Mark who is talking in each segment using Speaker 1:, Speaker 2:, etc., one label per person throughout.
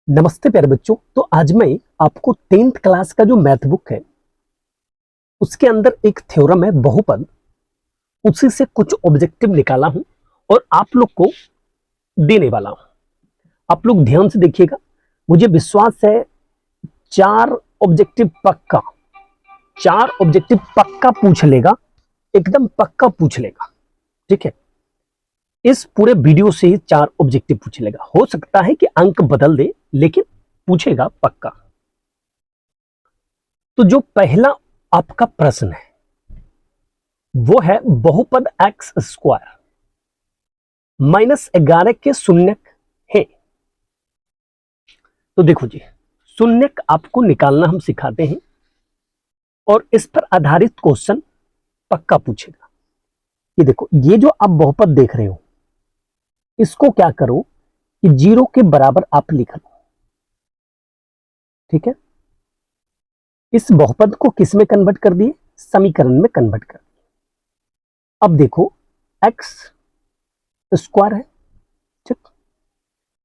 Speaker 1: नमस्ते प्यारे बच्चों। तो आज मैं आपको 10th क्लास का जो मैथ बुक है उसके अंदर एक थ्योरम है बहुपद, उसी से कुछ ऑब्जेक्टिव निकाला हूं और आप लोग को देने वाला हूं। आप लोग ध्यान से देखिएगा, मुझे विश्वास है चार ऑब्जेक्टिव पक्का पूछ लेगा, एकदम पक्का पूछ लेगा। ठीक है, इस पूरे वीडियो से ही चार ऑब्जेक्टिव पूछ लेगा। हो सकता है कि अंक बदल दे लेकिन पूछेगा पक्का। तो जो पहला आपका प्रश्न है वो है बहुपद एक्स स्क्वायर -11 के शून्यक है। तो देखो जी, शून्यक आपको निकालना हम सिखाते हैं और इस पर आधारित क्वेश्चन पक्का पूछेगा। ये देखो, ये जो आप बहुपद देख रहे हो इसको क्या करो कि 0 के बराबर आप लिख लो। ठीक है, इस बहुपद को किस में कन्वर्ट कर दिए? समीकरण में कन्वर्ट कर दिए। अब देखो, एक्स स्क्वायर है, ठीक,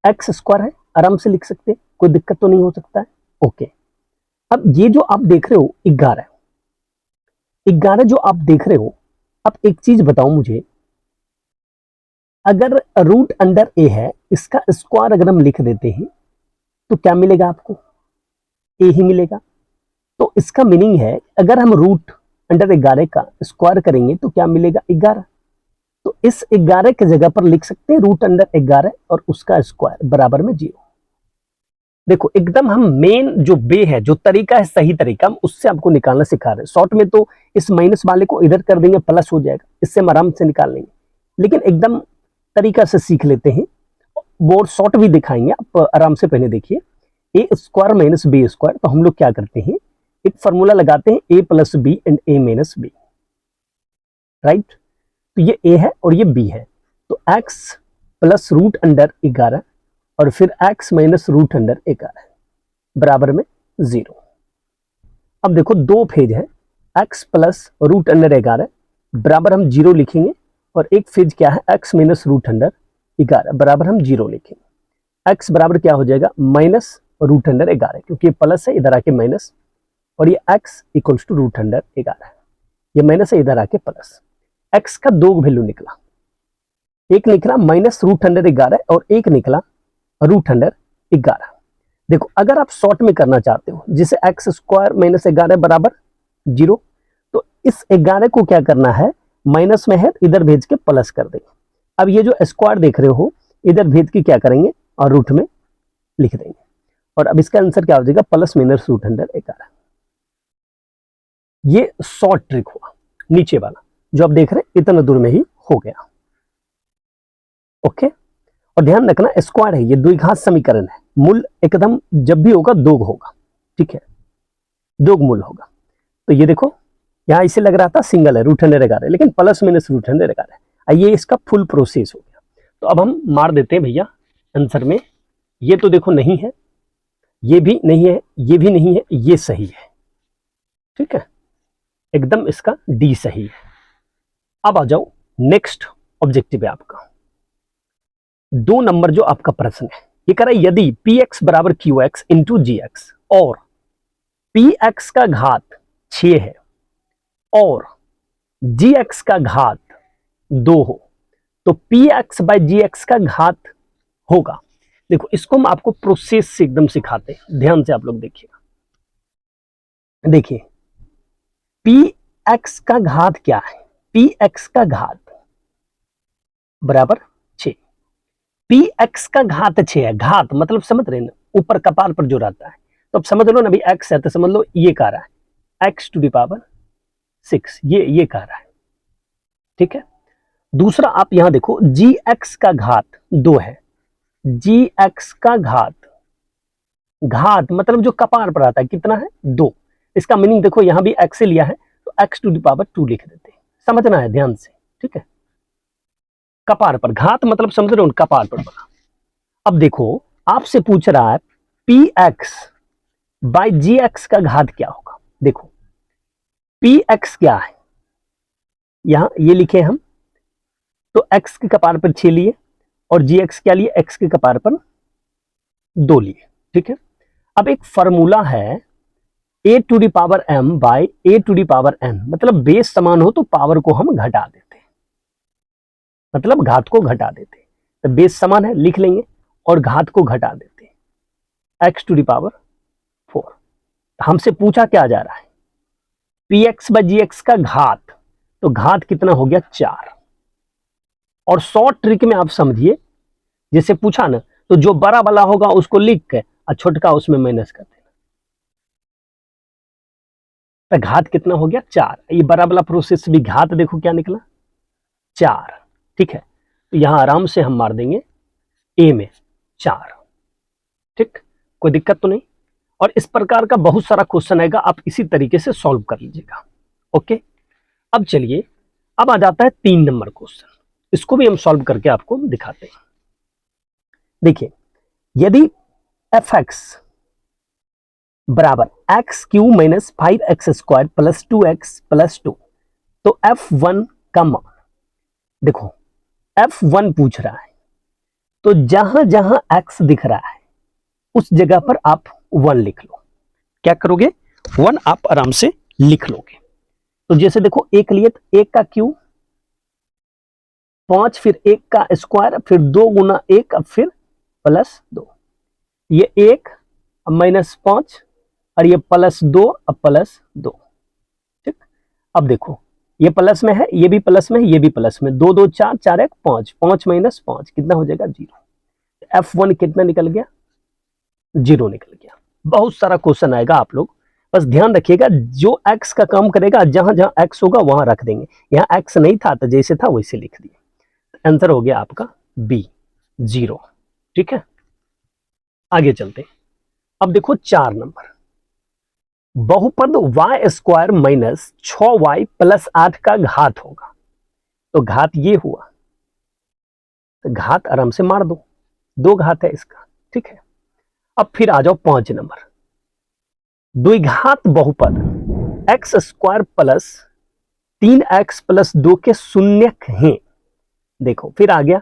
Speaker 1: एक्स स्क्वायर है, आराम से लिख सकते हैं, कोई दिक्कत तो नहीं हो सकता है। ओके, अब ये जो आप देख रहे हो 11 जो आप देख रहे हो, अब एक चीज बताओ मुझे, अगर रूट अंडर ए है, इसका स्क्वायर अगर हम लिख देते हैं तो क्या मिलेगा आपको? ए ही मिलेगा। तो इसका मीनिंग है अगर हम रूट अंडर 11 का स्क्वायर करेंगे तो क्या मिलेगा? 11। तो इस 11 की जगह पर लिख सकते हैं रूट अंडर 11 और उसका स्क्वायर बराबर में 0। देखो, एकदम हम मेन जो वे है, जो तरीका है, सही तरीका, हम उससे आपको निकालना सिखा रहे हैं। शॉर्ट में तो इस माइनस वाले को इधर कर देंगे, प्लस हो जाएगा, इससे हम आराम से निकाल लेंगे। लेकिन एकदम तरीका से सीख लेते हैं, वो शॉर्ट भी दिखाएंगे, आप आराम से पहले देखिए। ए स्क्वायर माइनस बी स्क्वायर, तो हम लोग क्या करते हैं, एक फॉर्मूला लगाते हैं, A plus B and A minus B. Right, तो ये ए है और ये बी है, तो एक्स प्लस रूट अंडर 11 और फिर x माइनस रूट अंडर 11 बराबर में 0। अब देखो, दो फेज है, x प्लस रूट अंडर 11 बराबर हम 0 लिखेंगे, और एक फेज क्या है, x माइनस रूट अंडर 11 बराबर हम 0 लिखेंगे। x बराबर क्या हो जाएगा? माइनस रूट अंडर 11, क्योंकि ये प्लस है, इधर आके माइनस, और ये x equals to root under 11, ये माइनस है, इधर आके प्लस। x का दो वैल्यू निकला, एक निकला माइनस रूट अंडर 11 और एक निकला रूट अंडर 11। देखो, अगर आप शॉर्ट में करना चाहते हो, जिसे एक्स स्क्वायर माइनस 11 बराबर 0, तो इस 11 को क्या करना है, माइनस में है इधर भेज के प्लस कर देंगे। अब ये जो स्क्वायर देख रहे हो, इधर भेज के क्या करेंगे और रूट में लिख देंगे, और अब इसका आंसर क्या हो जाएगा? Plus minus root under 11। ये शॉर्ट ट्रिक हुआ, नीचे वाला जो आप देख रहे हैं इतना दूर में ही हो गया। ओके, और ध्यान रखना, स्क्वायर है, ये द्विघात समीकरण है, मूल एकदम जब भी होगा दो होगा। ठीक है, दो मूल होगा। तो ये देखो, यहां इसे लग रहा था सिंगल है, रूट अंडर 11, लेकिन प्लस माइनस रूट अंडर 11 है। ये इसका फुल प्रोसेस हो गया। तो अब हम मार देते हैं भैया आंसर में। ये तो देखो नहीं है, ये भी नहीं है, ये भी नहीं है, ये सही है। ठीक है, एकदम इसका डी सही है। अब आ जाओ, नेक्स्ट ऑब्जेक्टिव है आपका 2 नंबर जो आपका प्रश्न है। ये कह रहा है यदि पी एक्स बराबर क्यू एक्स इंटू जी एक्स और पी एक्स का घात 6 है और जी एक्स का घात 2 हो, तो P x by G x का घात होगा। देखो, इसको हम आपको प्रोसेस से एकदम सिखाते हैं, ध्यान से आप लोग देखिएगा। देखिए, पी एक्स का घात क्या है? पी एक्स का घात बराबर 6। पी एक्स का घात 6 है, घात मतलब समझ रहे हैं ना, ऊपर कपाल पर जो रहता है। तो अब समझ लो ना, अभी एक्स है तो समझ लो ये कह रहा है एक्स टू द पावर 6, ये कह रहा है। ठीक है, दूसरा आप यहां देखो, जी एक्स का घात 2 है, जी एक्स का घात, घात मतलब जो कपार पर आता है, कितना है? 2। इसका मीनिंग देखो, यहां भी एक्स से लिया है तो एक्स टू द पावर 2 लिख देते हैं, समझना है ध्यान से। ठीक है, कपार पर, घात मतलब समझ रहे हो, कपार पर बना। अब देखो, आपसे पूछ रहा है P x by G x का घात क्या होगा। देखो, पी एक्स क्या है, यहां ये लिखे हम, तो एक्स के कपार पर 6 लिए और जी एक्स क्या लिए? एक्स के कपार पर 2 लिए। ठीक है। अब एक फॉर्मूला है a to the power m by a to the power n, मतलब बेस समान हो तो पावर को हम घटा देते, मतलब घात को घटा देते। तो बेस समान है लिख लेंगे और घात को घटा देते, x टू दी पावर 4। हमसे पूछा क्या जा रहा है, px बाई gx का घात, तो घात कितना हो गया 4। और शॉर्ट ट्रिक में आप समझिए, जैसे पूछा ना, तो जो बड़ा वाला होगा उसको लिख के और छोटका उसमें माइनस कर देना। तो घात कितना हो गया 4। ये बड़ा वाला प्रोसेस भी घात देखो क्या निकला 4, ठीक है। तो यहां आराम से हम मार देंगे a में 4, ठीक, कोई दिक्कत तो नहीं। और इस प्रकार का बहुत सारा क्वेश्चन आएगा, आप इसी तरीके से सॉल्व कर लीजिएगा। ओके, अब चलिए, अब आ जाता है 3 नंबर क्वेश्चन, इसको भी हम सॉल्व करके आपको दिखाते हैं। देखिए, यदि fx बराबर x Q minus 5x square plus 2x plus 2, तो f1 का मान देखो, f1 पूछ रहा है, तो जहां जहां x दिख रहा है उस जगह पर आप 1 लिख लो। क्या करोगे, 1 आप आराम से लिख लोगे। तो जैसे देखो, एक लिए तो 1 का क्यू 5, फिर 1 का स्क्वायर, फिर 2 गुना 1, फिर प्लस 2, ये 1 माइनस 5 और ये प्लस 2 अब प्लस 2, ठीक। अब देखो, ये प्लस में है, ये भी प्लस में है, ये भी प्लस में, 2 2 4 4 1 5, 5 माइनस 5 कितना हो जाएगा 0। f1 कितना निकल गया 0 निकल गया। बहुत सारा क्वेश्चन आएगा, आप लोग बस ध्यान रखिएगा, जो x का काम करेगा जहां जहां x होगा वहां रख देंगे। यहां x नहीं था तो जैसे था वैसे लिख दिए, आंसर हो गया आपका बी 0, ठीक है। आगे चलते, अब देखो 4 नंबर, बहुपद y square minus 6y plus 8 का घात होगा। तो घात ये हुआ, तो घात आराम से मार दो, 2 घात है इसका, ठीक है। अब फिर आ जाओ 5 नंबर, द्विघात बहुपद x square plus 3x plus 2 के शून्यक हैं। देखो फिर आ गया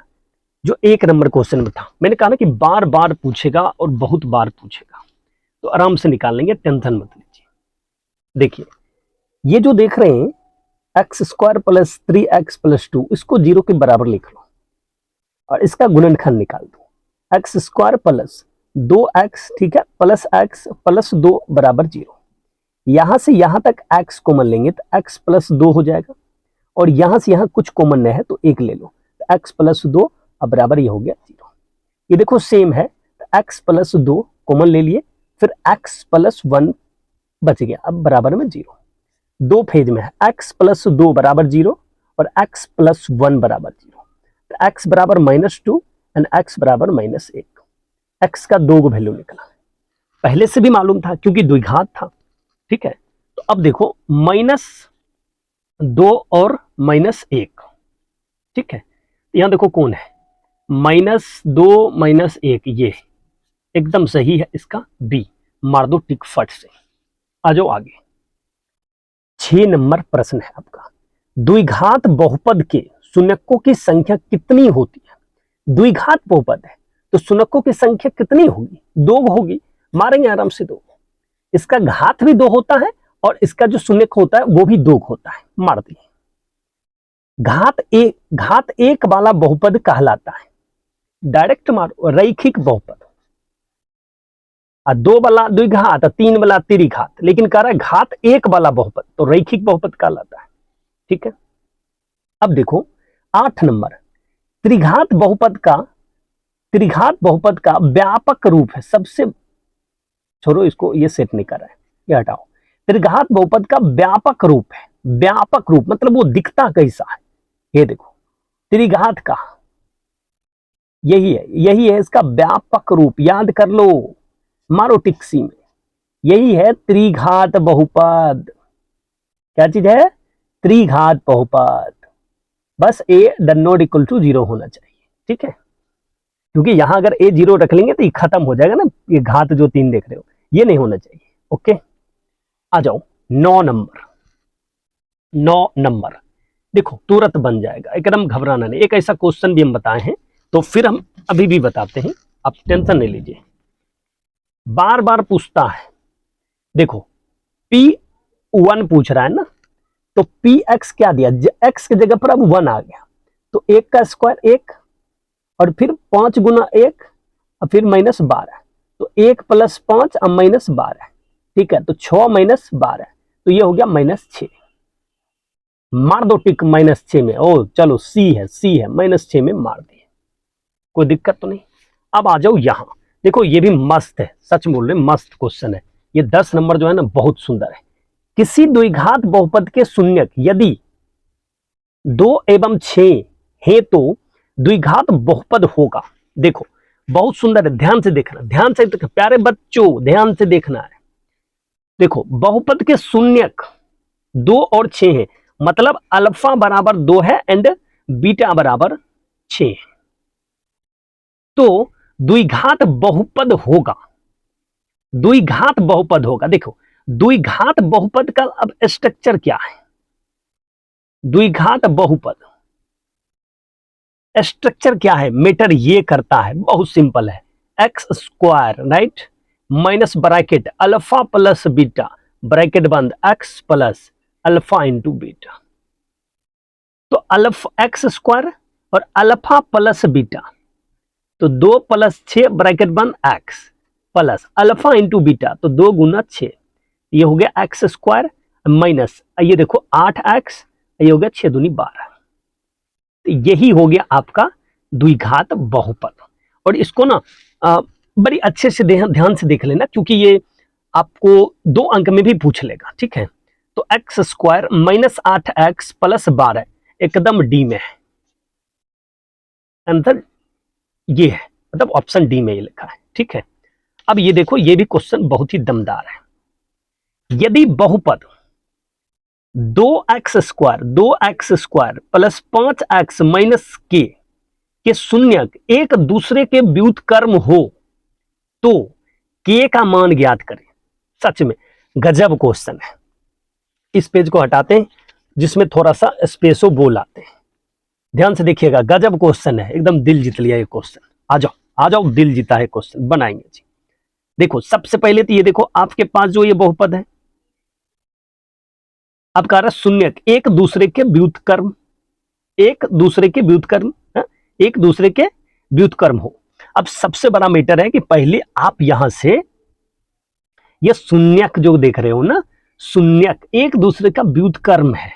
Speaker 1: जो 1 नंबर क्वेश्चन में था, मैंने कहा ना कि बार बार पूछेगा और बहुत बार पूछेगा, तो आराम से निकाल लेंगे, टेंशन मत लीजिए। देखिए, ये जो देख रहे हैं x square plus 3x plus 2, इसको 0 के बराबर लिख लो और इसका गुणनखंड निकाल दो, एक्स स्क्वायर प्लस 2x, ठीक है, प्लस x प्लस 2 बराबर 0। यहां से यहां तक x कॉमन लेंगे तो x प्लस 2 हो जाएगा, और यहां से यहां कुछ कॉमन है तो 1 ले लो, तो x प्लस 2 अब बराबर ये हो गया 0। ये देखो सेम है, तो x प्लस 2 कॉमन ले लिए, फिर x प्लस 1 बच गया, अब बराबर में 0। 2 फेज में है, x प्लस 2 बराबर 0 और x प्लस 1 बराबर 0, तो x बराबर -2 एंड x बराबर -1। x का 2 वैल्यू निकला, पहले से भी मालूम था क्योंकि द्विघात था, ठीक है। तो अब देखो -2 और -1, ठीक है। यहां देखो कौन है, -2 -1, ये एकदम सही है, इसका बी मार दो टिक फट से। आ जाओ आगे, 6 नंबर प्रश्न है आपका, द्विघात बहुपद के शून्यकों की संख्या कितनी होती है। द्विघात बहुपद है तो शून्यकों की संख्या कितनी होगी, 2 होगी, मारेंगे आराम से 2। इसका घात भी 2 होता है और इसका जो शून्यक होता है वो भी 2 होता है, मार दिए। घात एक वाला बहुपद कहलाता है, डायरेक्ट मारो, रैखिक बहुपद। 2 वाला द्विघात, 3 वाला त्रिघात, लेकिन कह रहा है घात 1 वाला बहुपद, तो रैखिक बहुपद कहलाता है, ठीक है। अब देखो 8 नंबर, त्रिघात बहुपद का व्यापक रूप है, सबसे, छोड़ो इसको, ये सेट नहीं कर रहा है, ये हटाओ। त्रिघात बहुपद का व्यापक रूप है, व्यापक रूप मतलब वो दिखता कैसा है, ये देखो त्रिघात का यही है इसका व्यापक रूप, याद कर लो, मारो टिक्सी में, यही है त्रिघात बहुपद। क्या चीज है, त्रिघात बहुपद। बस a done not equal to 0 होना चाहिए, ठीक है, क्योंकि यहां अगर a 0 रख लेंगे तो ये खत्म हो जाएगा ना, ये घात जो 3 देख रहे हो ये नहीं होना चाहिए। ओके, आ जाओ 9 नंबर, देखो तुरंत बन जाएगा, एकदम घबराना नहीं। एक ऐसा क्वेश्चन भी हम बताए हैं तो फिर हम अभी भी बताते हैं, आप टेंशन नहीं लीजिए। बार बार पूछता है। देखो P1 पूछ रहा है ना, तो Px क्या दिया, x की जगह पर अब 1 आ गया, तो 1 का स्क्वायर 1 और फिर 5 गुना 1 और फिर -12, तो 1 + 5 और -12, ठीक है, तो 6 - 12, तो ये हो गया -6। मार दो टिक -6 में। ओ चलो सी है -6 में मार दिए, कोई दिक्कत तो नहीं। अब आ जाओ यहां, देखो ये भी मस्त है, सच बोल रहे मस्त क्वेश्चन है ये। 10 नंबर जो है ना बहुत सुंदर है। किसी द्विघात बहुपद के शून्यक यदि 2 एवं 6 है तो द्विघात बहुपद होगा। देखो बहुत सुंदर है, ध्यान से देखना, ध्यान से देखना प्यारे बच्चों, ध्यान से देखना है। देखो बहुपद के शून्यक 2 और 6 है, मतलब अल्फा बराबर 2 है एंड बीटा बराबर 6, तो द्विघात बहुपद होगा, द्विघात बहुपद होगा। देखो द्विघात बहुपद का अब स्ट्रक्चर क्या है, द्विघात बहुपद स्ट्रक्चर क्या है, मेटर ये करता है, बहुत सिंपल है, X square right minus bracket alpha plus beta bracket बंद X plus alpha into beta, तो अल्फा एक्स स्क्वायर और अल्फा प्लस बीटा, तो 2 + 6 ब्रैकेट बंद X plus alpha into beta, तो 2 गुना 6, ये हो गया एक्स स्क्वायर माइनस ये देखो 8x, ये हो गया 6 दूनी 12, तो यही हो गया आपका द्विघात बहुपद। और इसको ना बड़ी अच्छे से ध्यान से देख लेना, क्योंकि ये आपको 2 अंक में भी पूछ लेगा, ठीक है। तो एक्स स्क्वायर -8x + 12 एकदम डी में है, आंसर ये है, मतलब ऑप्शन डी में ये लिखा है, ठीक है। अब ये देखो ये भी क्वेश्चन बहुत ही दमदार है। यदि बहुपद 2x square plus 5x minus के शून्यक एक दूसरे के व्युत्क्रम हो तो k का मान ज्ञात करें। सच में गजब क्वेश्चन है। इस पेज को हटाते हैं जिसमें थोड़ा सा स्पेसो बोल आते हैं, ध्यान से देखिएगा, गजब क्वेश्चन है, एकदम दिल जीत लिया ये क्वेश्चन। आ जाओ दिल जीता है क्वेश्चन बनाएंगे जी। देखो सबसे पहले तो ये देखो आपके पास जो ये बहुपद है, अब कह रहा है शून्यक एक दूसरे के व्युत्क्रम, एक दूसरे के व्युत्क्रम हो। अब सबसे बड़ा मैटर है कि पहले आप यहां से ये शून्यक जो देख रहे हो ना, शून्यक एक दूसरे का व्युत्क्रम है,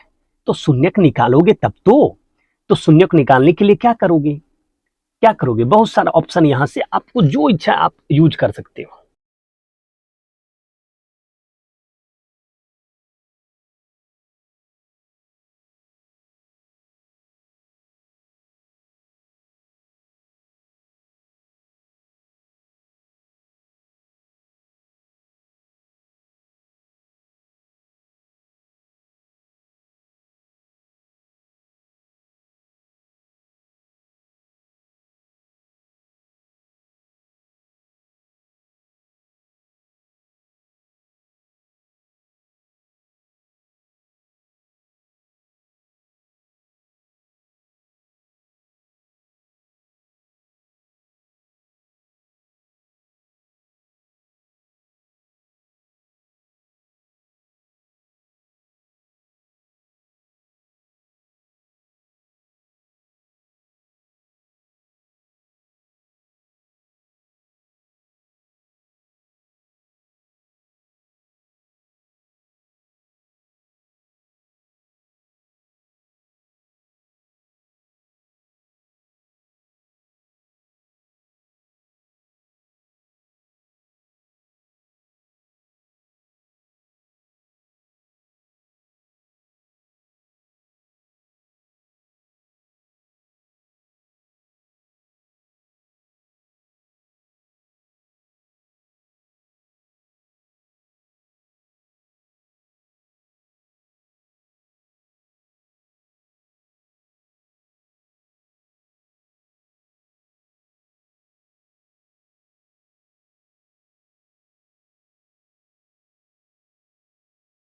Speaker 1: तो शून्यक निकालोगे तब तो शून्यक निकालने के लिए क्या करोगे, बहुत सारा ऑप्शन यहां से आपको जो इच्छा आप यूज कर सकते हो।